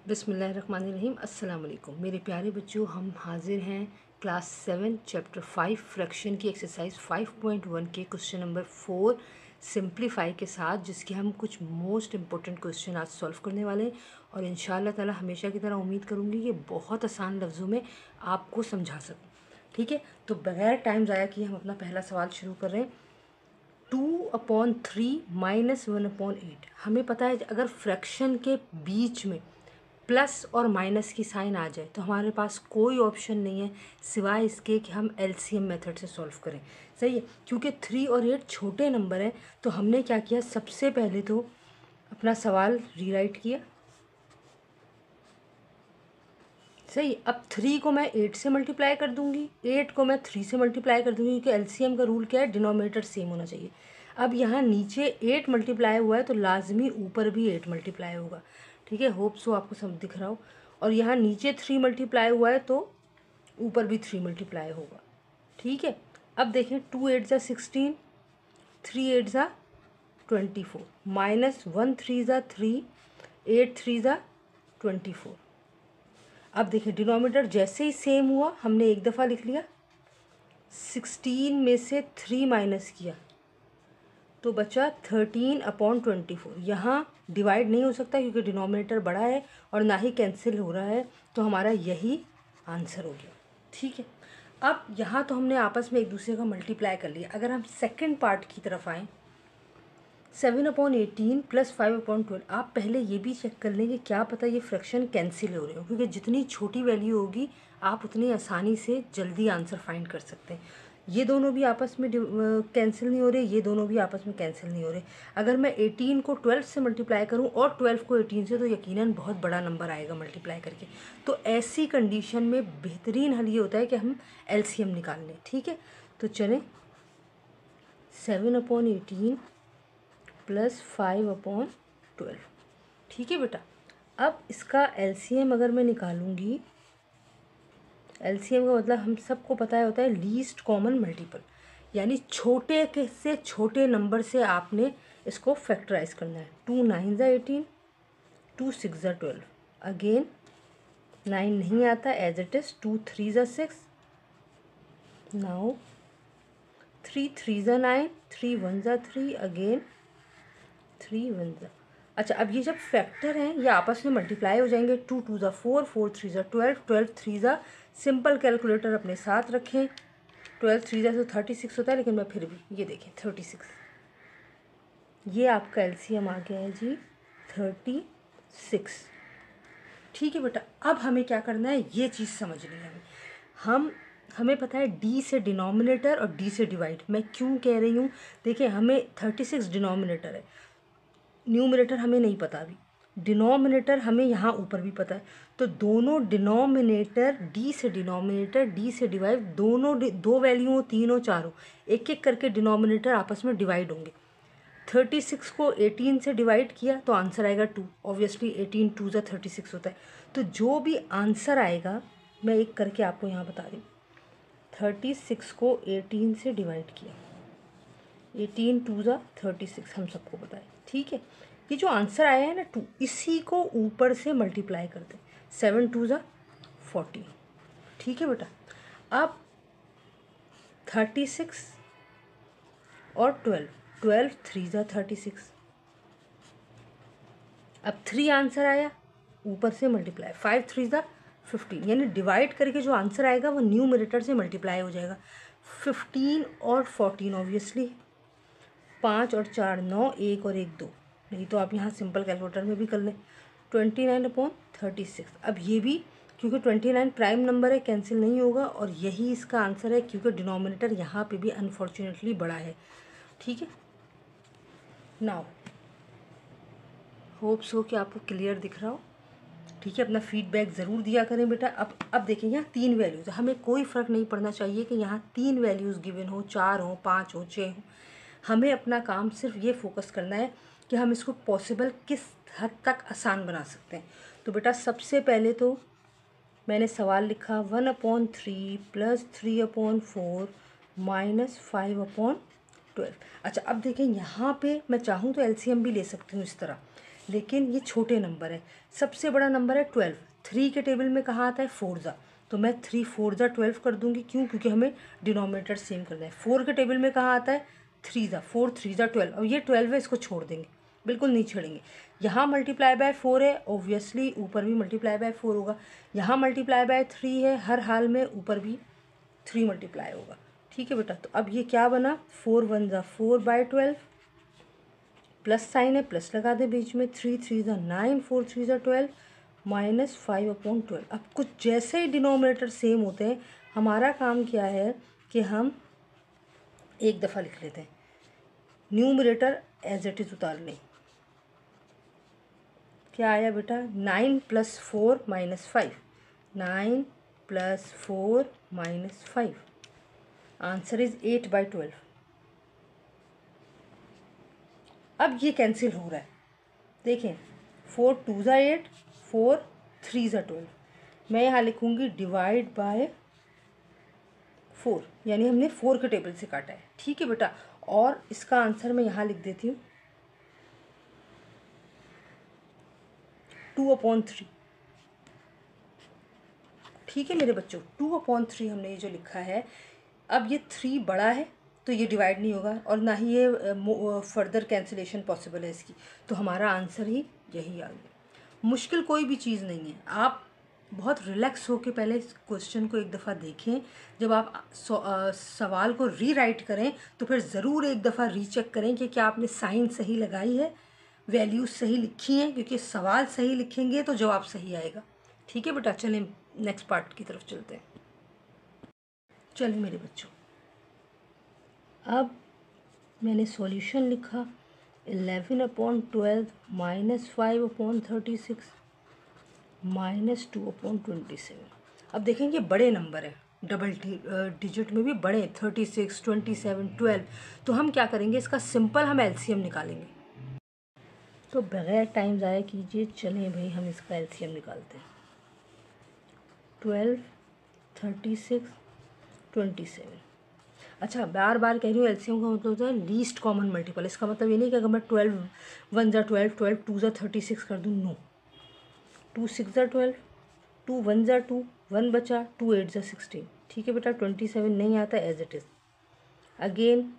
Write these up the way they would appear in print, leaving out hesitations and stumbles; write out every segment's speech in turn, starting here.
बिस्मिल्लाहिर्रहमानिर्रहीम। अस्सलाम वालेकुम मेरे प्यारे बच्चों, हम हाजिर हैं क्लास 7 चैप्टर 5 फ्रैक्शन की एक्सरसाइज 5.1 के क्वेश्चन नंबर 4 सिंप्लीफाई के साथ, जिसके हम कुछ मोस्ट इंपॉर्टेंट क्वेश्चन आज सॉल्व करने वाले हैं। और इंशाअल्लाह ताला हमेशा की तरह उम्मीद करूँगी कि बहुत आसान लफ्ज़ों में आपको समझा सकूँ। ठीक है, तो बगैर टाइम ज़ाया किए हम अपना पहला सवाल शुरू कर रहे हैं। 2/3 माइनस 1/8। हमें पता है अगर फ्रैक्शन के बीच में प्लस और माइनस की साइन आ जाए तो हमारे पास कोई ऑप्शन नहीं है सिवाय इसके कि हम एलसीएम मेथड से सॉल्व करें। सही है, क्योंकि 3 और 8 छोटे नंबर हैं। तो हमने क्या किया, सबसे पहले तो अपना सवाल रीराइट किया। सही, अब 3 को मैं 8 से मल्टीप्लाई कर दूंगी, 8 को मैं 3 से मल्टीप्लाई कर दूंगी, क्योंकि एलसीएम का रूल क्या है, डिनोमिनेटर सेम होना चाहिए। अब यहाँ नीचे 8 मल्टीप्लाई हुआ है तो लाजमी ऊपर भी 8 मल्टीप्लाई होगा। ठीक है, होप सो आपको सब दिख रहा हो। और यहाँ नीचे 3 मल्टीप्लाई हुआ है तो ऊपर भी 3 मल्टीप्लाई होगा। ठीक है, अब देखें 2 8 ज़ा 16, 3 8 ज़ा 24, माइनस 1 3 ज़ा 3, 8 3 ज़ा 24। अब देखिए डिनोमिनेटर जैसे ही सेम हुआ हमने एक दफ़ा लिख लिया, 16 में से 3 माइनस किया तो बचा 13/24। यहाँ डिवाइड नहीं हो सकता क्योंकि डिनोमिनेटर बड़ा है और ना ही कैंसिल हो रहा है, तो हमारा यही आंसर हो गया। ठीक है, अब यहाँ तो हमने आपस में एक दूसरे का मल्टीप्लाई कर लिया। अगर हम सेकंड पार्ट की तरफ आएँ, 7/18 प्लस 5/12, आप पहले ये भी चेक कर लें कि क्या पता ये फ्रैक्शन कैंसिल हो रहे हो, क्योंकि जितनी छोटी वैल्यू होगी आप उतनी आसानी से जल्दी आंसर फाइंड कर सकते हैं। ये दोनों भी आपस में कैंसिल नहीं हो रहे, ये दोनों भी आपस में कैंसिल नहीं हो रहे। अगर मैं 18 को 12 से मल्टीप्लाई करूं और 12 को 18 से, तो यकीनन बहुत बड़ा नंबर आएगा मल्टीप्लाई करके। तो ऐसी कंडीशन में बेहतरीन हल ये होता है कि हम एलसीएम निकाल लें। ठीक है, तो चलें, 7/18 प्लस 5/12। ठीक है बेटा, अब इसका एलसीएम अगर मैं निकालूंगी, एलसीएम का मतलब हम सबको पता है होता है लीस्ट कॉमन मल्टीपल, यानी छोटे के से छोटे नंबर से आपने इसको फैक्टराइज करना है। 2 9 ज़ा 18, 2 6 ज़ा 12। अगेन 9 नहीं आता, एज इट इज़ 2 3 ज़ा 6। नाउ 3 3 ज़ा 9, 3 1 ज़ा 3, अगेन 3 1 ज़ा। अच्छा, अब ये जब फैक्टर हैं ये आपस में मल्टीप्लाई हो जाएंगे। 2 2 ज़ा 4, 4 3 ज़ा 12, 12 3 ज़ा, सिंपल कैलकुलेटर अपने साथ रखें, 12 3 ज़ा तो 36 होता है, लेकिन मैं फिर भी ये देखें 36, ये आपका एलसीएम आ गया है जी 36। ठीक है बेटा, अब हमें क्या करना है ये चीज़ समझनी है। हमें पता है डी से डिनोमिनेटर और डी से डिवाइड। मैं क्यों कह रही हूँ, देखिए हमें 36 डिनोमिनेटर है, न्यूमरेटर हमें नहीं पता अभी, डिनोमिनेटर हमें यहाँ ऊपर भी पता है। तो दोनों डिनोमिनेटर, डी से डिनोमिनेटर, डी से डिवाइड, दोनों दो वैल्यू हो, तीन हो, चार हो, एक एक करके डिनोमिनेटर आपस में डिवाइड होंगे। 36 को 18 से डिवाइड किया तो आंसर आएगा 2। ऑब्वियसली 18 2 ज़ा 36 होता है। तो जो भी आंसर आएगा मैं एक करके आपको यहाँ बता रही हूँ। 36 को 18 से डिवाइड किया, 18 2 ज़ा 36, हम सबको पता है। ठीक है, ये जो आंसर आया है ना 2, इसी को ऊपर से मल्टीप्लाई कर दें, 7 2 ज़ा 40। ठीक है बेटा, अब 36 और 12, 12 3 ज़ा 36। अब 3 आंसर आया, ऊपर से मल्टीप्लाई, 5 3 ज़ा 15, यानी डिवाइड करके जो आंसर आएगा वो न्यूमरेटर से मल्टीप्लाई हो जाएगा। 15 और 14 ऑब्वियसली, 5 और 4 9, 1 और 1 2, नहीं तो आप यहाँ सिंपल कैलकुलेटर में भी कर लें। 29/36। अब ये भी क्योंकि 29 प्राइम नंबर है कैंसिल नहीं होगा, और यही इसका आंसर है क्योंकि डिनोमिनेटर यहाँ पे भी अनफॉर्चुनेटली बड़ा है। ठीक है, नाउ होप सो कि आपको क्लियर दिख रहा हो। ठीक है, अपना फीडबैक ज़रूर दिया करें बेटा। अब देखें यहाँ 3 वैल्यूज़, हमें कोई फ़र्क नहीं पड़ना चाहिए कि यहाँ 3 वैल्यूज़ गिवन हो, 4 हो, 5 हो, 6 हो। हमें अपना काम सिर्फ ये फोकस करना है कि हम इसको पॉसिबल किस हद तक आसान बना सकते हैं। तो बेटा सबसे पहले तो मैंने सवाल लिखा 1/3 प्लस 3/4 माइनस 5/12। अच्छा, अब देखें यहाँ पे मैं चाहूँ तो एलसीएम भी ले सकती हूँ इस तरह, लेकिन ये छोटे नंबर है। सबसे बड़ा नंबर है 12। 3 के टेबल में कहाँ आता है 4 ज़ा, तो मैं 3 4 ज़ा 12 कर दूँगी। क्यों? क्योंकि हमें डिनोमिनेटर सेम करना है। 4 के टेबल में कहाँ आता है 3 ज़ा, 4 3 ज़ा 12, और ये 12 है, इसको छोड़ देंगे, बिल्कुल नहीं छेड़ेंगे। यहाँ मल्टीप्लाई बाय 4 है, ऑब्वियसली ऊपर भी मल्टीप्लाई बाय 4 होगा। यहाँ मल्टीप्लाई बाय 3 है, हर हाल में ऊपर भी 3 मल्टीप्लाई होगा। ठीक है बेटा, तो अब ये क्या बना 4 1 ज़ा 4 बाय 12, प्लस साइन है, प्लस लगा दें बीच में, 3 3 ज़ा 9, 4 3 ज़ा 12, माइनस 5/12। अब कुछ जैसे ही डिनोमिनेटर सेम होते हैं, हमारा काम क्या है कि हम एक दफ़ा लिख लेते हैं, न्यूमरेटर एज इट इज़ उतार लें। क्या आया बेटा 9 + 4 - 5, 9 + 4 - 5, आंसर इज़ 8/12। अब ये कैंसिल हो रहा है, देखें 4 2 ज़ा 8, 4 3 ज़ा 12। मैं यहाँ लिखूँगी डिवाइड बाय 4, यानी हमने 4 के टेबल से काटा है। ठीक है बेटा, और इसका आंसर मैं यहाँ लिख देती हूँ 2/3। ठीक है मेरे बच्चों, 2/3 हमने ये जो लिखा है। अब ये 3 बड़ा है तो ये डिवाइड नहीं होगा, और ना ही ये फर्दर कैंसिलेशन पॉसिबल है इसकी, तो हमारा आंसर ही यही आ गया। मुश्किल कोई भी चीज़ नहीं है, आप बहुत रिलैक्स होकर पहले इस क्वेश्चन को एक दफ़ा देखें। जब आप सवाल को रीराइट करें तो फिर ज़रूर एक दफ़ा रीचेक करें कि क्या आपने साइन सही लगाई है, वैल्यूज़ सही लिखी हैं, क्योंकि सवाल सही लिखेंगे तो जवाब सही आएगा। ठीक है बेटा, चलें नेक्स्ट पार्ट की तरफ चलते हैं। चलिए मेरे बच्चों, अब मैंने सॉल्यूशन लिखा 11/12 - 5/36 -2/27। अब देखेंगे बड़े नंबर है, डबल डिजिट में भी बड़े, 36 27 12, तो हम क्या करेंगे, इसका सिंपल हम एलसीएम निकालेंगे। तो बगैर टाइम ज़ाया कीजिए चलें भाई हम इसका एलसीएम निकालते हैं। 12 36 27। अच्छा, बार बार कह रही हूँ एलसीएम का मतलब होता है लीस्ट कॉमन मल्टीपल। इसका मतलब ये नहीं कि अगर मैं 12 1 ज़ा 12, 12 2 ज़ा 36 कर दूँ, नो। 2 6 ज़ा 12, 2 1 ज़ा 2, 1 बचा, 2 8 ज़ा 16। ठीक है बेटा, 27 नहीं आता एज इट इज़। अगेन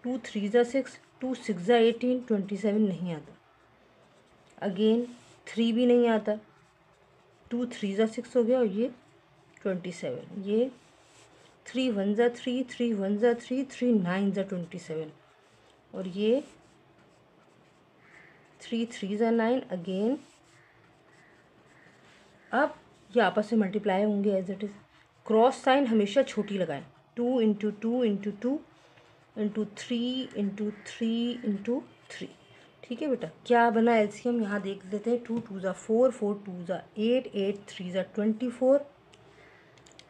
2 3 ज़ा 6, 2 6 ज़ा 18, 27 नहीं आता। अगेन 3 भी नहीं आता, 2 3 ज़ा 6 हो गया, और ये 27। ये 3 1 ज़ा 3, 3 1 ज़ा 3, 3 9 ज़ा 27, और ये 3 3 ज़ा 9 अगेन। अब ये आपस में मल्टीप्लाई होंगे as it is. Cross sign हमेशा छोटी लगाएं, 2 × 2 × 2 × 3 × 3 × 3। ठीक है बेटा, क्या बना एलसीएम यहाँ देख लेते हैं। 2 2 ज़ा 4, 4 2 ज़ा 8, 8 3 ज़ा 24,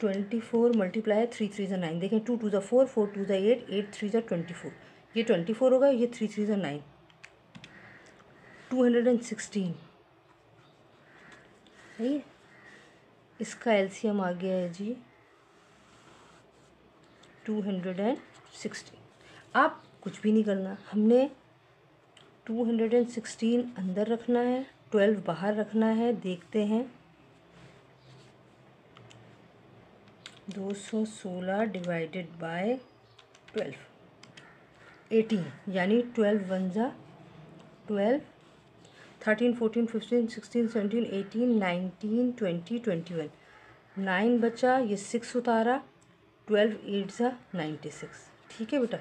24 मल्टीप्लाई 3 3 ज़ा 9। देखें 2 2 ज़ा 4, 4 2 ज़ा 8, 8 3 ज़ा 24, ये 24 होगा, ये 3 3 ज़ा 9, 216। सही है, इसका एलसीएम आ गया है जी 216। अब कुछ भी नहीं करना, हमने 216 अंदर रखना है, 12 बाहर रखना है। देखते हैं 216 डिवाइडेड बाय 12, 18, यानी 12 1 ज़ा 12, 13 14 15 16 17 18 19 20 21, 9 बचा, ये 6 उतारा, 12 8 ज़ा 96। ठीक है बेटा,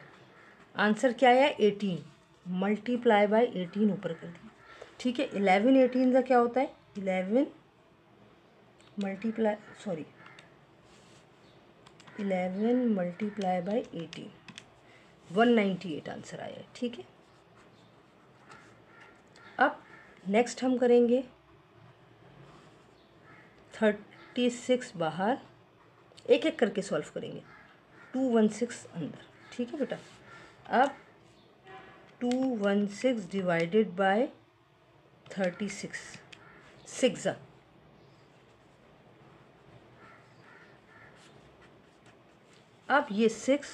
आंसर क्या आया 18, मल्टीप्लाई बाय 18 ऊपर कर दिया। ठीक है, 11 18 का क्या होता है 11 मल्टीप्लाई 11 मल्टीप्लाई बाय 18, 198 आंसर आया है। ठीक है, अब नेक्स्ट हम करेंगे 36 बाहर, एक एक करके सॉल्व करेंगे, 216 अंदर। ठीक है बेटा, अब 216 डिवाइडेड बाय 36, 6 ज़ा, अब ये 6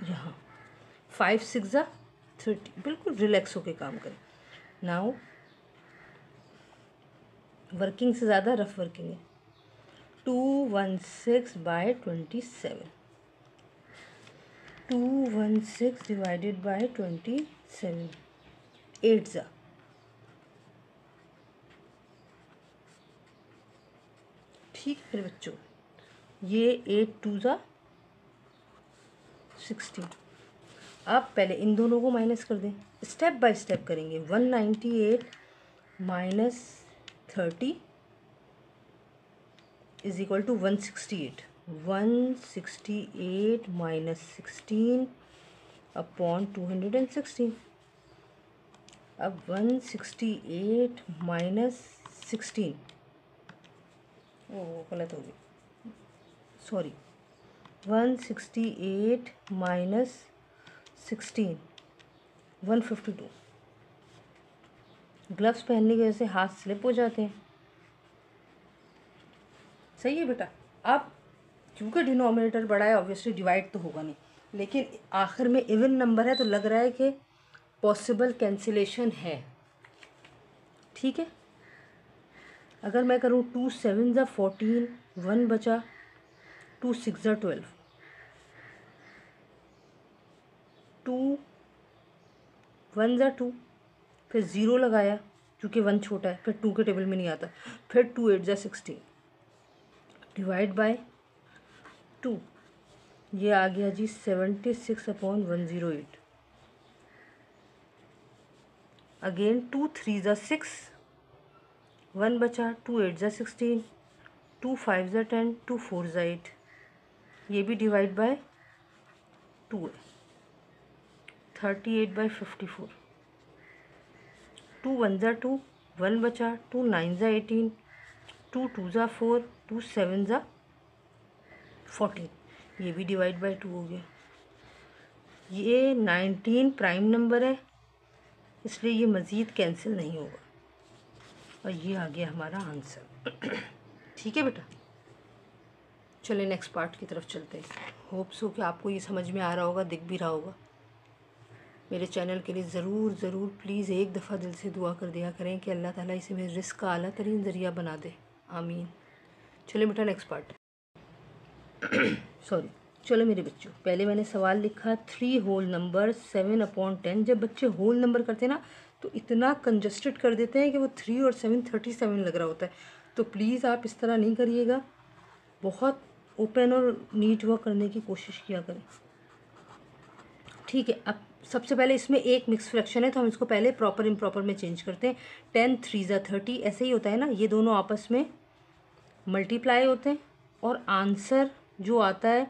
यहाँ, 5 6 ज़ा 30। बिल्कुल रिलैक्स होके काम करें। नाउ वर्किंग से ज़्यादा रफ वर्किंग है। 216/27, 216 डिवाइडेड बाय 27, 8 ज़ा, ठीक है मेरे बच्चों, ये 8 2 ज़ा 16। अब पहले इन दोनों को माइनस कर दें, स्टेप बाय स्टेप करेंगे। 198 minus 30 is equal to 168, 168 minus 16 upon 216। अब 168 माइनस 16, ओ गलत हो गई, सॉरी, 168 माइनस 16, 152। ग्लव्स पहनने की वजह से हाथ स्लिप हो जाते हैं। सही है बेटा। अब क्योंकि डिनोमिनेटर बड़ा है, ऑब्वियसली डिवाइड तो होगा नहीं, लेकिन आखिर में इवन नंबर है तो लग रहा है कि पॉसिबल कैंसिलेशन है। ठीक है, अगर मैं करूँ 2 7 ज़ा 14, 1 बचा, 2 6 ज़ा 12, 2 1 ज़ा 2, फिर ज़ीरो लगाया क्योंकि 1 छोटा है, फिर 2 के टेबल में नहीं आता, फिर 2 8 ज़ा 16 डिवाइड बाय 2, ये आ गया जी 76/108। अगेन 2 3 ज़ा 6, 1 बचा, 2 8 ज़ा 16, 2 5 ज़ा 10, 2 4 ज़ा 8, ये भी डिवाइड बाय 2 है, 38/54, 2 1 ज़ा 2, 1 बचा, 2 9 ज़ा 18, 2 2 ज़ा 4, 2 7 ज़ा 14, ये भी डिवाइड बाय 2 हो गया। ये 19 प्राइम नंबर है, इसलिए ये मज़ीद कैंसिल नहीं होगा, और ये आ गया हमारा आंसर। ठीक है बेटा, चलिए नेक्स्ट पार्ट की तरफ चलते हैं। होप्स हो कि आपको ये समझ में आ रहा होगा, दिख भी रहा होगा। मेरे चैनल के लिए ज़रूर प्लीज़ एक दफ़ा दिल से दुआ कर दिया करें कि अल्लाह ताला इसे मेरे रिस्क का आला तरीन ज़रिया बना दे, आमीन। चलिए बेटा नेक्स्ट पार्ट। सॉरी, चलो मेरे बच्चों, पहले मैंने सवाल लिखा 3 होल नंबर 7/10। जब बच्चे होल नंबर करते हैं ना तो इतना कंजस्टेड कर देते हैं कि वो 3 और 7 37 लग रहा होता है। तो प्लीज़ आप इस तरह नहीं करिएगा, बहुत ओपन और नीट वर्क करने की कोशिश किया करें। ठीक है, अब सबसे पहले इसमें एक मिक्स फ्रैक्शन है तो हम इसको पहले प्रॉपर इम्प्रॉपर में चेंज करते हैं। 10 3 ज़ा 30, ऐसे ही होता है ना, ये दोनों आपस में मल्टीप्लाई होते हैं और आंसर जो आता है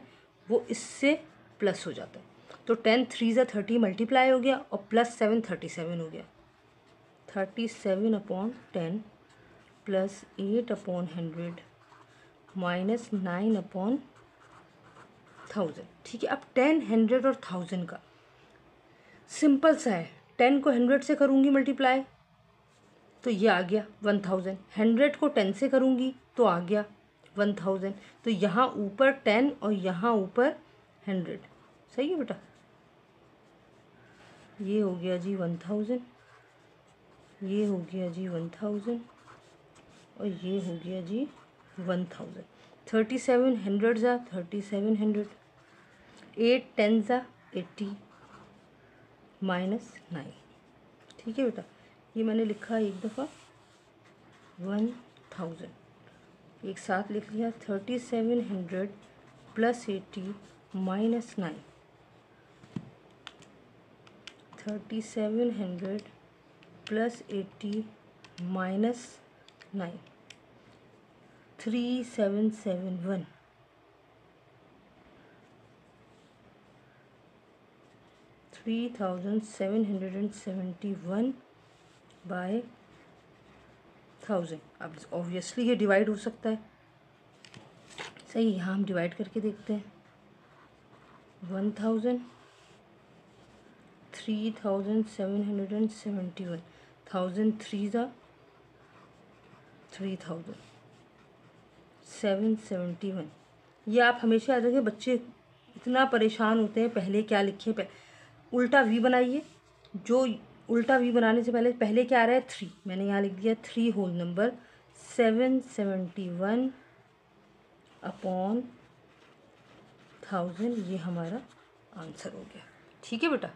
वो इससे प्लस हो जाता है। तो 10 3 ज़ा 30 मल्टीप्लाई हो गया और प्लस 7 37 हो गया। 37/10 प्लस 8/100 माइनस 9/1000। ठीक है, अब 10 100 और 1000 का सिंपल सा है। 10 को 100 से करूँगी मल्टीप्लाई तो ये आ गया 1000, 100 को 10 से करूँगी तो आ गया 1000। तो यहाँ ऊपर 10 और यहाँ ऊपर 100। सही है बेटा, ये हो गया जी 1000, ये हो गया जी 1000 और ये हो गया जी 1000। 3700 ज़ा 3700, 8 10 ज़ा 80 माइनस 9। ठीक है बेटा, ये मैंने लिखा एक दफ़ा 1000, एक साथ लिख लिया 3700 plus 80 minus 9। 3700 plus 80 minus 9, 3771। 3771 by 1000। अब ऑब्वियसली ये डिवाइड हो सकता है। सही, यहाँ हम डिवाइड करके देखते हैं। 1000, 3771, 1000 3 ज़ा 3000, 771। ये आप हमेशा याद रखिए, बच्चे इतना परेशान होते हैं पहले क्या लिखे, उल्टा वी बनाइए, जो उल्टा वी बनाने से पहले पहले क्या आ रहा है 3, मैंने यहाँ लिख दिया 3 होल नंबर 771 अपॉन 1000, ये हमारा आंसर हो गया। ठीक है बेटा,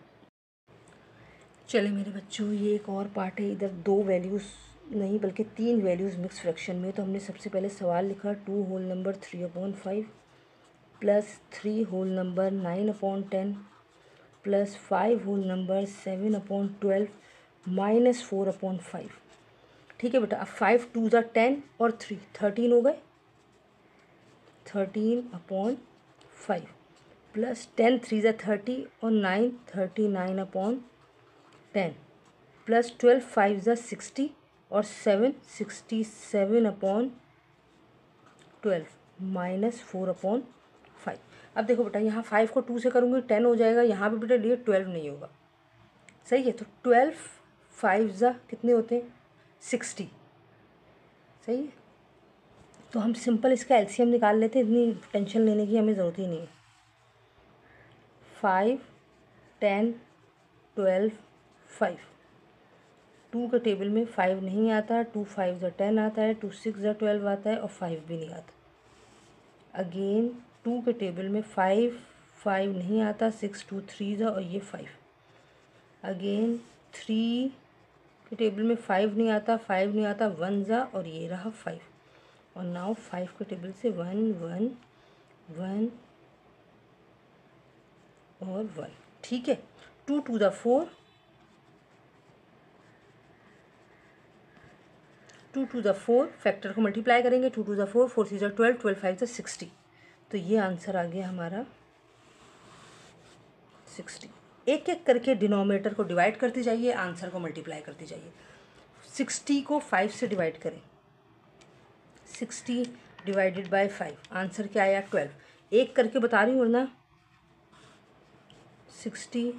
चले मेरे बच्चों, ये एक और पार्ट है। इधर 2 वैल्यूज़ नहीं बल्कि 3 वैल्यूज़ मिक्स फ्रैक्शन में। तो हमने सबसे पहले सवाल लिखा 2 whole number 3/5 plus 3 whole number 9/10 plus 5 whole number 7/12 minus 4/5। ठीक है बेटा, अब 5 2 ज़ा 10 और 3 13 हो गए, 13/5 प्लस 10 3 ज़ा 30 और 9 39/10 प्लस 12 5 ज़ा 60 और 7 67/12 माइनस 4/5। अब देखो बेटा, यहाँ 5 को 2 से करूँगी 10 हो जाएगा, यहाँ पे बेटा ये 12 नहीं होगा, सही है। तो 12 5 ज़ा कितने होते हैं 60, सही है। तो हम सिंपल इसका एलसीएम निकाल लेते हैं, इतनी टेंशन लेने की हमें ज़रूरत ही नहीं है। 5 10 12 5, 2 के टेबल में 5 नहीं आता, 2 5 ज़ा 10 आता है, 2 6 ज़ा 12 आता है और 5 भी नहीं आता। अगेन 2 के टेबल में 5 5 नहीं आता, 6 2 3 ज़ा और ये 5। अगेन 3 के टेबल में 5 नहीं आता, 5 नहीं आता, 1 ज़ा और ये रहा 5। और नाउ 5 के टेबल से 1 1 1 और 1। ठीक है, 2 2 ज़ा 4, 2 2 ज़ा 4, फैक्टर को मल्टीप्लाई करेंगे, 2 2 ज़ा 4, 4 3 ज़ा 12, 12 5 ज़ा 60। तो ये आंसर आ गया हमारा 60। एक एक करके डिनोमिनेटर को डिवाइड करते जाइए, आंसर को मल्टीप्लाई करते जाइए। 60 को 5 से डिवाइड करें, 60 डिवाइडेड बाय 5, आंसर क्या आया 12। एक करके बता रही हूँ वरना 60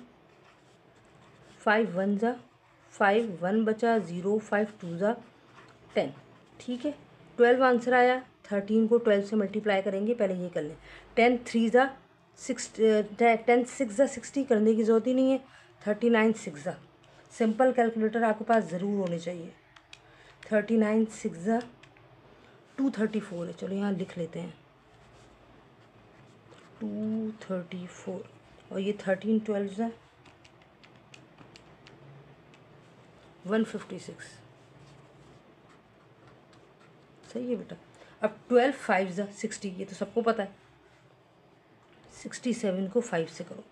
5 1 ज़ा 5, 1 बचा, 0 5 2 ज़ा 10। ठीक है, 12 आंसर आया। 13 को 12 से मल्टीप्लाई करेंगे, पहले ये कर लें। 10 3 ज़ा 6, 10 6 ज़ा 60 करने की ज़रूरत ही नहीं है। 39 6 ज़ा, सिंपल कैलकुलेटर आपके पास ज़रूर होने चाहिए। 39 6 ज़ा 234 है, चलो यहाँ लिख लेते हैं 234। और ये 13 12 ज़ा 156, सही है बेटा। अब 12 5 ज़ा 60, ये तो सबको पता है। 67 को 5 से करो,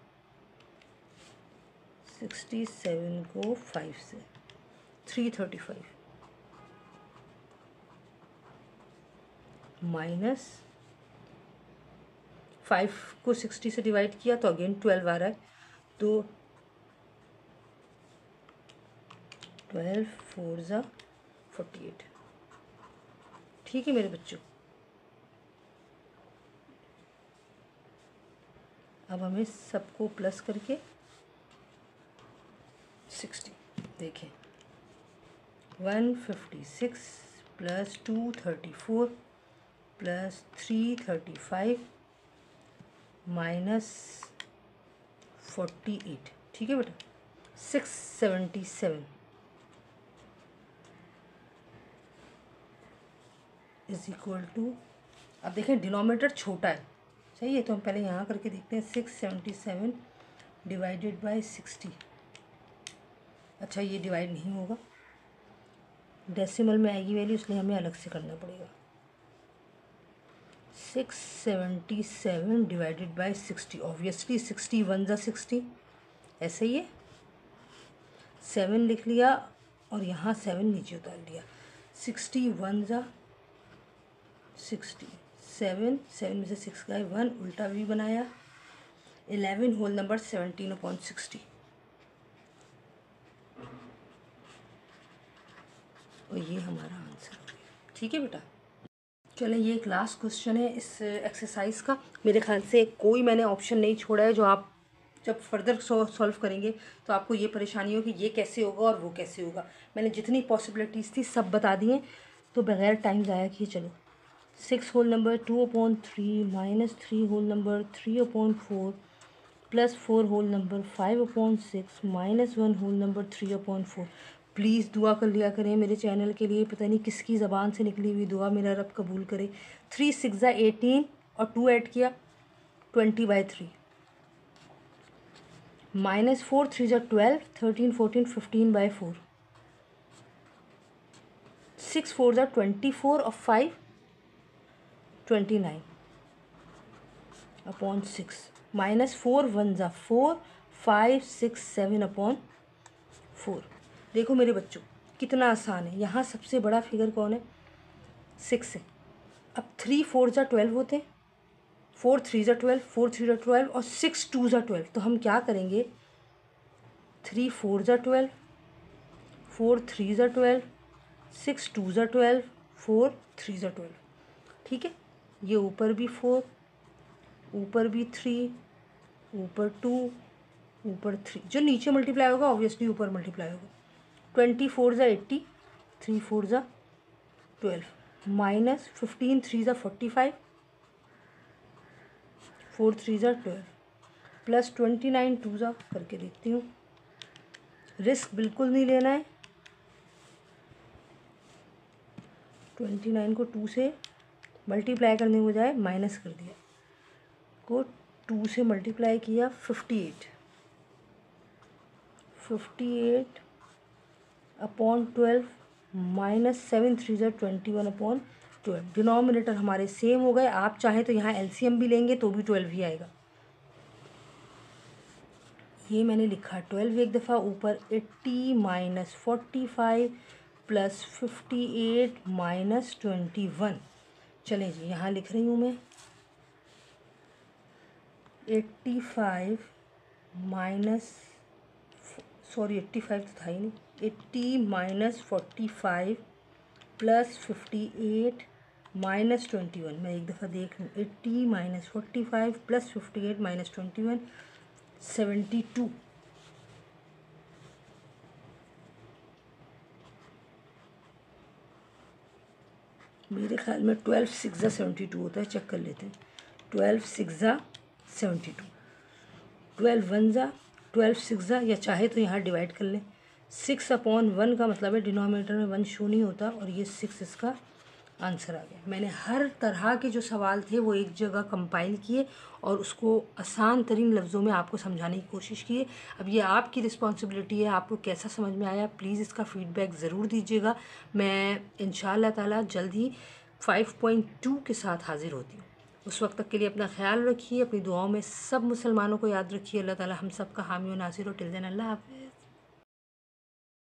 67 को 5 से 335 माइनस 5 को 60 से डिवाइड किया तो अगेन 12 आ रहा है। तो 12 4 ज़ा 48। ठीक है मेरे बच्चों, अब हमें सबको प्लस करके 60 देखें। 156 प्लस 234 प्लस 335 माइनस 48। ठीक है बेटा, 677 इज इक्वल टू, अब देखें डिनोमिनेटर छोटा है, सही है। तो हम पहले यहाँ करके देखते हैं 677 डिवाइडेड बाय 60। अच्छा, ये डिवाइड नहीं होगा, डेसिमल में आएगी वैल्यू, इसलिए हमें अलग से करना पड़ेगा। 677 डिवाइडेड बाय 60, ऑब्वियसली 60 1 ज़ा 60, ऐसे ही है। 7 लिख लिया और यहाँ 7 नीचे उतार दिया। 60 1 ज़ा 60, 7 में से 6 गए, 1 उल्टा भी बनाया। 11 होल नंबर 17/60, और ये हमारा आंसर हो गया। ठीक है बेटा, चलें ये एक लास्ट क्वेश्चन है इस एक्सरसाइज का। मेरे ख्याल से कोई मैंने ऑप्शन नहीं छोड़ा है जो आप जब फर्दर सॉल्व करेंगे तो आपको ये परेशानी हो कि ये कैसे होगा और वो कैसे होगा। मैंने जितनी पॉसिबिलिटीज़ थी सब बता दी हैं, तो बगैर टाइम ज़ाया किए चलो। 6 whole number 2/3 minus 3 whole number 3/4 plus 4 whole number 5/6 minus 1 whole number 3/4। Please दुआ कर लिया करें मेरे चैनल के लिए, पता नहीं किसकी ज़बान से निकली हुई दुआ, मेरा रब कबूल करे। 3 6 18 और 2 ऐड किया 20/3 माइनस 4 3 12 13 14 15/4 6 4 24 और 5 29 अपॉन 6 माइनस 4 1 4 5 6 7 अपॉन 4। देखो मेरे बच्चों कितना आसान है। यहाँ सबसे बड़ा फिगर कौन है? 6 है। अब 3 4 12 होते हैं, 4 3 12 4 3 12 और 6 2 12। तो हम क्या करेंगे? 3 4 12 4 3 12 6 2 12 4 3 12। ठीक है, ये ऊपर भी 4, ऊपर भी 3, ऊपर 2, ऊपर 3। जो नीचे मल्टीप्लाई होगा ऑब्वियसली ऊपर मल्टीप्लाई होगा। 24 80, 3 4 12 माइनस 15 3 45, 4 3 12 प्लस 29 2 करके देखती हूँ। रिस्क बिल्कुल नहीं लेना है। 29 को 2 से मल्टीप्लाई करने के बजाय माइनस कर दिया, को 2 से मल्टीप्लाई किया 58 अपॉन 12 माइनस 7 3 21 अपॉन 12। डिनोमिनेटर हमारे सेम हो गए। आप चाहें तो यहाँ एलसीएम भी लेंगे तो भी 12 ही आएगा। ये मैंने लिखा 12 एक दफ़ा, ऊपर 80 माइनस 45 प्लस 58 माइनस 21। चलें जी, यहाँ लिख रही हूँ मैं 85 माइनस 85 तो था ही नहीं, 80 माइनस 45 प्लस 58 माइनस 21। मैं एक दफ़ा देख लूँ, 80 माइनस 45 प्लस 58 माइनस 21 72। मेरे ख्याल में 12 6 72 होता है, चेक कर लेते हैं। 12 6 72, 12 1 12 6 या चाहे तो यहाँ डिवाइड कर लें। 6/1 का मतलब है डिनोमिनेटर में 1 शो नहीं होता, और ये 6 इसका आंसर आ गया। मैंने हर तरह के जो सवाल थे वो एक जगह कंपाइल किए और उसको आसान तरीन लफ्ज़ों में आपको समझाने की कोशिश की है। अब ये आपकी रिस्पॉन्सिबिलिटी है, आपको कैसा समझ में आया प्लीज़ इसका फ़ीडबैक ज़रूर दीजिएगा। मैं इंशाअल्लाह ताला जल्द ही 5.2 के साथ हाज़िर होती हूँ। उस वक्त तक के लिए अपना ख्याल रखिए, अपनी दुआओं में सब मुसलमानों को याद रखिए। अल्लाह ताला हम सब का हामी और नासिर हो। टिल देन अल्लाह हाफ़िज़।